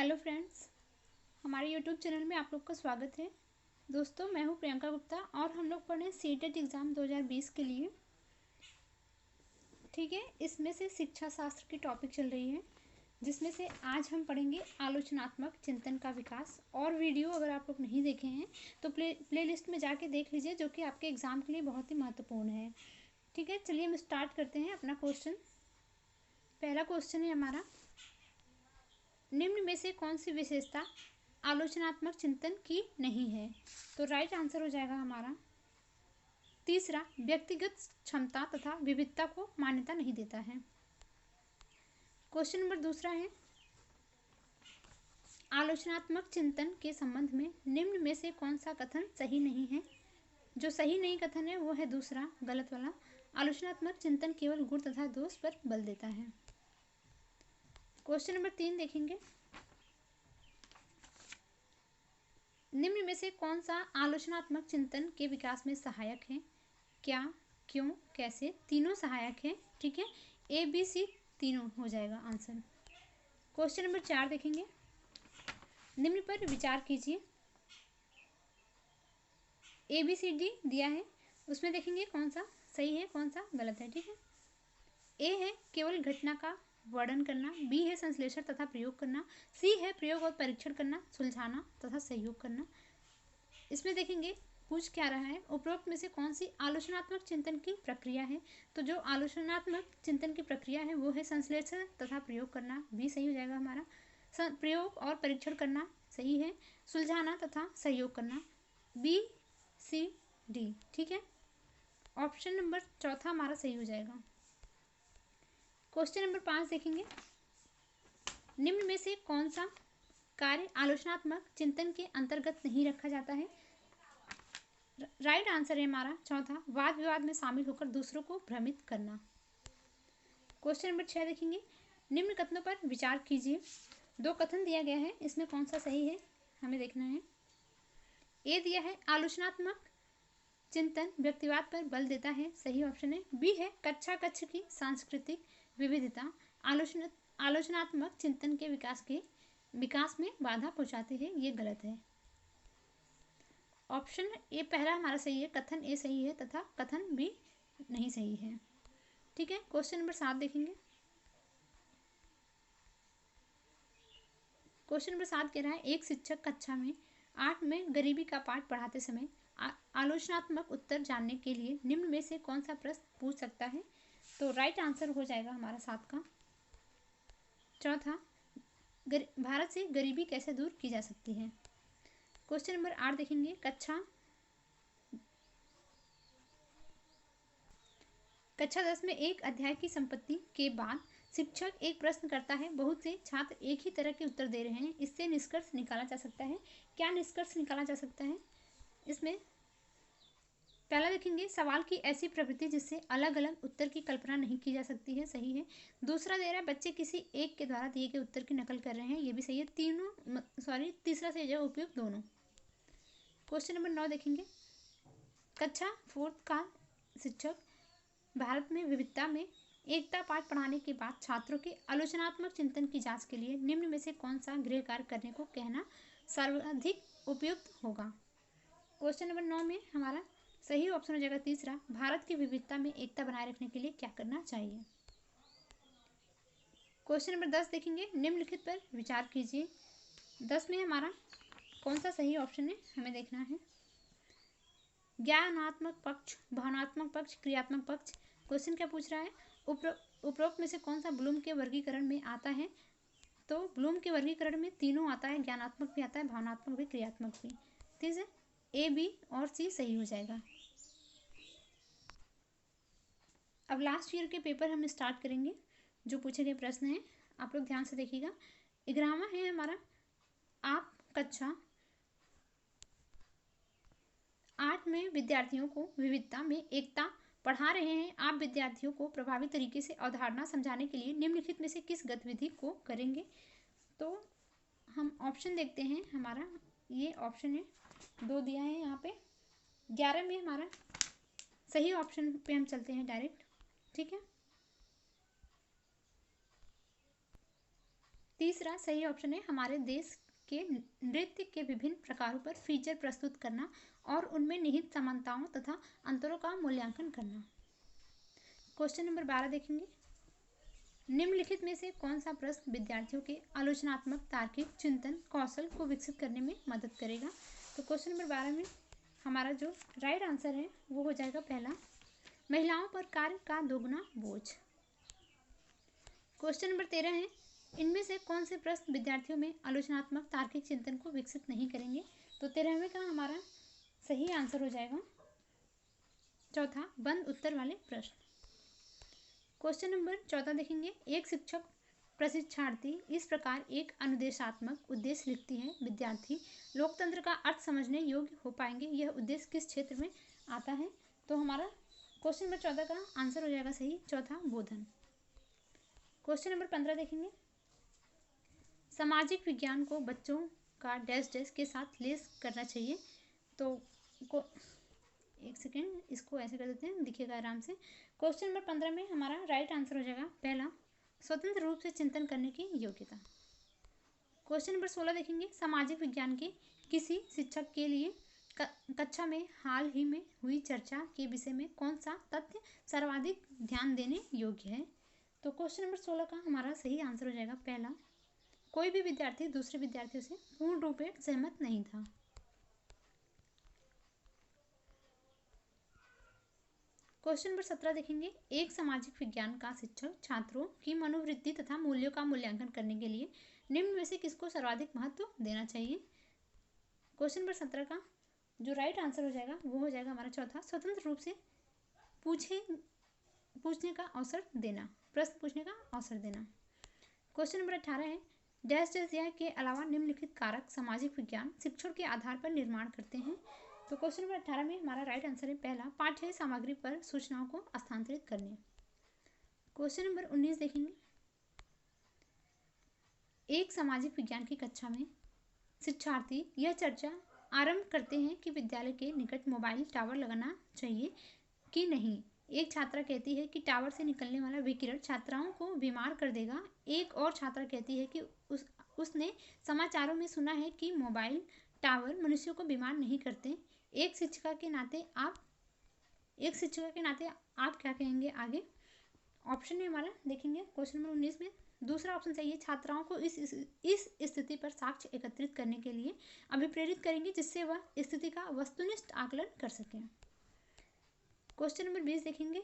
Hello friends, हमारे YouTube channel में आप लोग का स्वागत है। दोस्तों, मैं हूं प्रियंका गुप्ता और हम लोग पढ़ रहे हैं सीटेट एग्ज़ाम 2020 के लिए। ठीक है, इसमें से शिक्षा शास्त्र की टॉपिक चल रही है, जिसमें से आज हम आलोचनात्मक चिंतन का विकास। और वीडियो अगर आप लोग नहीं देखे हैं तो प्लेलिस्ट में जाके देख लीजिए, जो कि आपके एग्ज़ाम के लिए बहुत ही महत्वपूर्ण है। ठीक है, चलिए हम स्टार्ट करते हैं अपना क्वेश्चन। पहला क्वेश्चन है हमारा, निम्न में से कौन सी विशेषता आलोचनात्मक चिंतन की नहीं है? तो राइट आंसर हो जाएगा हमारा तीसरा, व्यक्तिगत क्षमता तथा विविधता को मान्यता नहीं देता है। क्वेश्चन नंबर दूसरा है, आलोचनात्मक चिंतन के संबंध में निम्न में से कौन सा कथन सही नहीं है? जो सही नहीं कथन है वो है दूसरा, गलत वाला। आलोचनात्मक चिंतन केवल गुण तथा दोष पर बल देता है। क्वेश्चन नंबर 3 देखेंगे, निम्न में से कौन सा आलोचनात्मक चिंतन के विकास में सहायक है? क्या, क्यों, कैसे? तीनों सहायक है। ठीक है, ए बी सी तीनों हो जाएगा आंसर। क्वेश्चन नंबर 4 देखेंगे, निम्न पर विचार कीजिए। ए बी सी डी दिया है, उसमें देखेंगे कौन सा सही है कौन सा गलत है। ठीक है, ए है केवल घटना का वर्णन करना, बी है संश्लेषण तथा प्रयोग करना, सी है प्रयोग और परीक्षण करना, सुलझाना तथा सहयोग करना। इसमें देखेंगे पूछ क्या रहा है, उपरोक्त में से कौन सी आलोचनात्मक चिंतन की प्रक्रिया है? तो जो आलोचनात्मक चिंतन की प्रक्रिया है वो है संश्लेषण तथा प्रयोग करना, बी सही हो जाएगा हमारा। प्रयोग और परीक्षण करना सही है, सुलझाना तथा सहयोग करना, बी सी डी। ठीक है, ऑप्शन नंबर चौथा हमारा सही हो जाएगा। क्वेश्चन नंबर 5 देखेंगे, निम्न में से कौन सा कार्य आलोचनात्मक चिंतन के अंतर्गत नहीं रखा जाता है? राइट आंसर है हमारा चौथा, वाद विवाद में शामिल होकर दूसरों को भ्रमित करना। क्वेश्चन नंबर 6 देखेंगे, निम्न कथनों पर विचार कीजिए। दो कथन दिया गया है, इसमें कौन सा सही है हमें देखना है। ए दिया है आलोचनात्मक चिंतन व्यक्तिवाद पर बल देता है, सही ऑप्शन है। बी है कक्षा कक्ष की सांस्कृतिक विविधता आलोचनात्मक चिंतन के विकास में बाधा पहुंचाती है, ये गलत है। ऑप्शन ए पहला हमारा सही है, कथन ए सही है तथा कथन बी नहीं सही है। ठीक है, क्वेश्चन नंबर 7 देखेंगे। क्वेश्चन नंबर 7 कह रहा है, एक शिक्षक कक्षा में 8 में गरीबी का पाठ पढ़ाते समय आलोचनात्मक उत्तर जानने के लिए निम्न में से कौन सा प्रश्न पूछ सकता है? तो राइट आंसर हो जाएगा हमारा 7 का चौथा, भारत से गरीबी कैसे दूर की जा सकती है। क्वेश्चन नंबर 8 देखेंगे, कक्षा 10 में एक अध्याय की संपत्ति के बाद शिक्षक एक प्रश्न करता है, बहुत से छात्र एक ही तरह के उत्तर दे रहे हैं, इससे निष्कर्ष निकाला जा सकता है। क्या निष्कर्ष निकाला जा सकता है? इसमें पहला देखेंगे, सवाल की ऐसी प्रवृत्ति जिससे अलग अलग उत्तर की कल्पना नहीं की जा सकती है, सही है। दूसरा दे रहा है, बच्चे किसी एक के द्वारा दिए गए उत्तर की नकल कर रहे हैं, ये भी सही है। तीसरा सही है, उपयुक्त दोनों। क्वेश्चन नंबर 9 देखेंगे, कक्षा 4 का शिक्षक भारत में विविधता में एकता पाठ पढ़ाने के बाद छात्रों के आलोचनात्मक चिंतन की जांच के लिए निम्न में से कौन सा गृह कार्य करने को कहना सर्वाधिक उपयुक्त होगा? क्वेश्चन नंबर 9 में हमारा सही ऑप्शन हो जाएगा तीसरा, भारत की विविधता में एकता बनाए रखने के लिए क्या करना चाहिए। क्वेश्चन नंबर 10 देखेंगे, निम्नलिखित पर विचार कीजिए। 10 में हमारा कौन सा सही ऑप्शन है हमें देखना है। ज्ञानात्मक पक्ष, भावनात्मक पक्ष, क्रियात्मक पक्ष। क्वेश्चन क्या पूछ रहा है, उपरोक्त में से कौन सा ब्लूम के वर्गीकरण में आता है? तो ब्लूम के वर्गीकरण में तीनों आता है, ज्ञानात्मक भी आता है, भावनात्मक भी, क्रियात्मक भी। ठीक है, ए बी और सी सही हो जाएगा। अब लास्ट ईयर के पेपर हम स्टार्ट करेंगे। जो पूछे गए प्रश्न हैं आप लोग ध्यान से देखिएगा। 11वां है हमारा, आप कक्षा 8 में विद्यार्थियों को विविधता में एकता पढ़ा रहे हैं, आप विद्यार्थियों को प्रभावी तरीके से अवधारणा समझाने के लिए निम्नलिखित में से किस गतिविधि को करेंगे? तो हम ऑप्शन देखते हैं, हमारा ये ऑप्शन है, 2 दिया है यहाँ पे। 11 में हमारा सही ऑप्शन पे हम चलते हैं डायरेक्ट। ठीक है, तीसरा सही ऑप्शन है हमारे देश के नृत्य के विभिन्न प्रकारों पर फीचर प्रस्तुत करना और उनमें निहित समानताओं तथा अंतरों का मूल्यांकन करना। क्वेश्चन नंबर 12 देखेंगे, निम्नलिखित में से कौन सा प्रश्न विद्यार्थियों के आलोचनात्मक तार्किक चिंतन कौशल को विकसित करने में मदद करेगा। तो क्वेश्चन नंबर 12 में हमारा जो राइट आंसर है वो हो जाएगा पहला, महिलाओं पर कार्य का दोगुना बोझ। क्वेश्चन नंबर 13 है, इनमें से कौन से प्रश्न विद्यार्थियों में आलोचनात्मक तार्किक चिंतन को विकसित नहीं करेंगे। तो 13वें का हमारा सही आंसर हो जाएगा चौथा, बंद उत्तर वाले प्रश्न। क्वेश्चन नंबर 14 देखेंगे, एक शिक्षक प्रशिक्षार्थी इस प्रकार एक अनुदेशात्मक उद्देश्य लिखती है, विद्यार्थी लोकतंत्र का अर्थ समझने योग्य हो पाएंगे, यह उद्देश्य किस क्षेत्र में आता है। तो हमारा क्वेश्चन नंबर 14 का आंसर हो जाएगा सही चौथा, बोधन। क्वेश्चन नंबर 15 देखेंगे, सामाजिक विज्ञान को बच्चों का डैश डैश के साथ लेस करना चाहिए। तो एक सेकेंड, इसको ऐसे कर देते हैं, दिखेगा आराम से। क्वेश्चन नंबर 15 में हमारा राइट आंसर हो जाएगा पहला, स्वतंत्र रूप से चिंतन करने की योग्यता। क्वेश्चन नंबर 16 देखेंगे, सामाजिक विज्ञान के किसी शिक्षक के लिए कक्षा में हाल ही में हुई चर्चा के विषय में कौन सा तथ्य सर्वाधिक ध्यान देने योग्य है। तो क्वेश्चन नंबर 16 का हमारा सही आंसर हो जाएगा पहला, कोई भी विद्यार्थी दूसरे विद्यार्थियों से पूर्ण रूप से सहमत नहीं था। क्वेश्चन नंबर 17 देखेंगे, एक सामाजिक विज्ञान का शिक्षक छात्रों की मनोवृत्ति तथा मूल्यों का मूल्यांकन करने के लिए निम्न में से किसको सर्वाधिक महत्व देना चाहिए। क्वेश्चन नंबर 17 का जो राइट आंसर हो जाएगा वो हो जाएगा हमारा चौथा, स्वतंत्र रूप से पूछने का अवसर देना, प्रश्न पूछने का अवसर देना। क्वेश्चन नंबर 18 है, डैश डैश यह के अलावा निम्नलिखित कारक सामाजिक विज्ञान शिक्षण के आधार पर निर्माण करते हैं। तो क्वेश्चन नंबर 18 में हमारा राइट आंसर है पहला, पाठ्य सामग्री पर सूचनाओं को स्थानांतरित करने। क्वेश्चन नंबर 19 देखेंगे, एक सामाजिक विज्ञान की कक्षा में शिक्षार्थी यह चर्चा आरंभ करते हैं कि विद्यालय के निकट मोबाइल टावर लगाना चाहिए कि नहीं। एक छात्रा कहती है कि टावर से निकलने वाला विकिरण छात्राओं को बीमार कर देगा। एक और छात्रा कहती है कि उसने समाचारों में सुना है कि मोबाइल टावर मनुष्यों को बीमार नहीं करते। एक शिक्षिका के नाते आप क्या कहेंगे आगे। ऑप्शन में हमारा देखेंगे क्वेश्चन नंबर 19 में दूसरा ऑप्शन चाहिए, छात्राओं को इस स्थिति पर साक्ष्य एकत्रित करने के लिए अभिप्रेरित करेंगे जिससे वह स्थिति का वस्तुनिष्ठ आकलन कर सकें। क्वेश्चन नंबर 20 देखेंगे,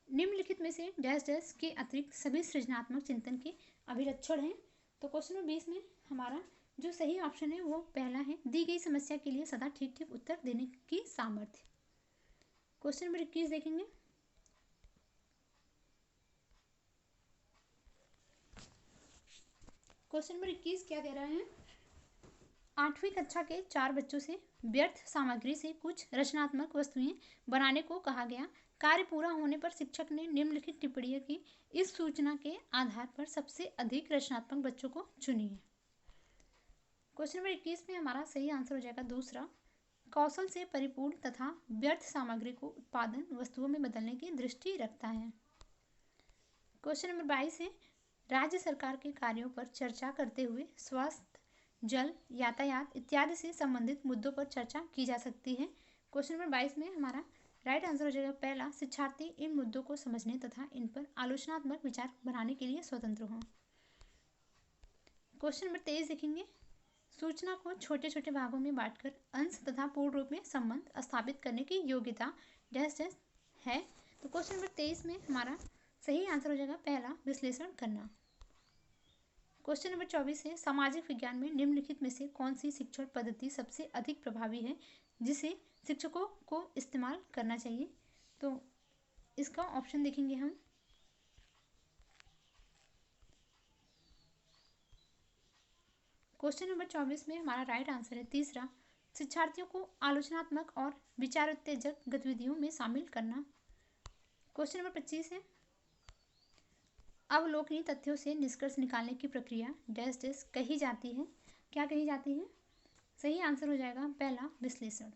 निम्नलिखित में से डैश डैश के अतिरिक्त सभी सृजनात्मक चिंतन के अभिलक्षण हैं। तो क्वेश्चन नंबर 20 में हमारा जो सही ऑप्शन है वो पहला है, दी गई समस्या के लिए सदा ठीक ठीक उत्तर देने की सामर्थ्य। क्वेश्चन नंबर 21 देखेंगे, क्वेश्चन नंबर 21 क्या कह रहा है, 8वीं कक्षा के 4 बच्चों से व्यर्थ सामग्री से कुछ रचनात्मक वस्तुएं बनाने को कहा गया। कार्य पूरा होने पर शिक्षक ने निम्नलिखित टिप्पणियों की इस सूचना के आधार पर सबसे अधिक रचनात्मक बच्चों को चुनिए। क्वेश्चन नंबर 21 में हमारा सही आंसर हो जाएगा दूसरा, कौशल से परिपूर्ण तथा व्यर्थ सामग्री को उत्पादन वस्तुओं में बदलने की दृष्टि रखता है। क्वेश्चन नंबर 22 है, राज्य सरकार के कार्यों पर चर्चा करते हुए स्वास्थ्य, जल, यातायात इत्यादि से संबंधित मुद्दों पर चर्चा की जा सकती है। क्वेश्चन नंबर 22 में हमारा राइट आंसर हो जाएगा पहला, शिक्षार्थी इन मुद्दों को समझने तथा इन पर आलोचनात्मक विचार बनाने के लिए स्वतंत्र हों। क्वेश्चन नंबर 23 देखेंगे, सूचना को छोटे छोटे भागों में बांटकर अंश तथा पूर्ण रूप में संबंध स्थापित करने की योग्यता डैश डैश है। तो क्वेश्चन नंबर 23 में हमारा सही आंसर हो जाएगा पहला, विश्लेषण करना। क्वेश्चन नंबर 24 है, सामाजिक विज्ञान में निम्नलिखित में से कौन सी शिक्षण पद्धति सबसे अधिक प्रभावी है जिसे शिक्षकों को इस्तेमाल करना चाहिए। तो इसका ऑप्शन देखेंगे हम। क्वेश्चन नंबर 24 में हमारा राइट आंसर है तीसरा, शिक्षार्थियों को आलोचनात्मक और विचार उत्तेजक गतिविधियों में शामिल करना। क्वेश्चन नंबर 25 है, अवलोकनीय तथ्यों से निष्कर्ष निकालने की प्रक्रिया डैश डैश कही जाती है। क्या कही जाती है। सही आंसर हो जाएगा पहला, विश्लेषण।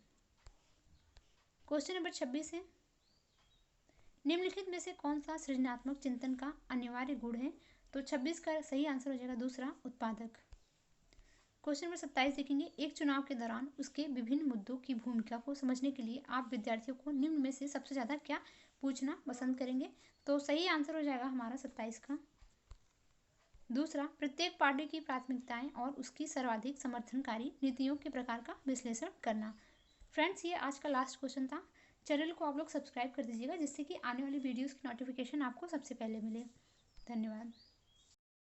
क्वेश्चन नंबर 26 है, निम्नलिखित में से कौन सा सृजनात्मक चिंतन का अनिवार्य गुण है? तो 26 का सही आंसर हो जाएगा दूसरा, उत्पादक। क्वेश्चन नंबर 27 देखेंगे, एक चुनाव के दौरान उसके विभिन्न मुद्दों की भूमिका को समझने के लिए आप विद्यार्थियों को निम्न में से सबसे ज़्यादा क्या पूछना पसंद करेंगे? तो सही आंसर हो जाएगा हमारा 27 का दूसरा, प्रत्येक पार्टी की प्राथमिकताएं और उसकी सर्वाधिक समर्थनकारी नीतियों के प्रकार का विश्लेषण करना। फ्रेंड्स, ये आज का लास्ट क्वेश्चन था। चैनल को आप लोग सब्सक्राइब कर दीजिएगा जिससे कि आने वाली वीडियोस की नोटिफिकेशन आपको सबसे पहले मिले। धन्यवाद।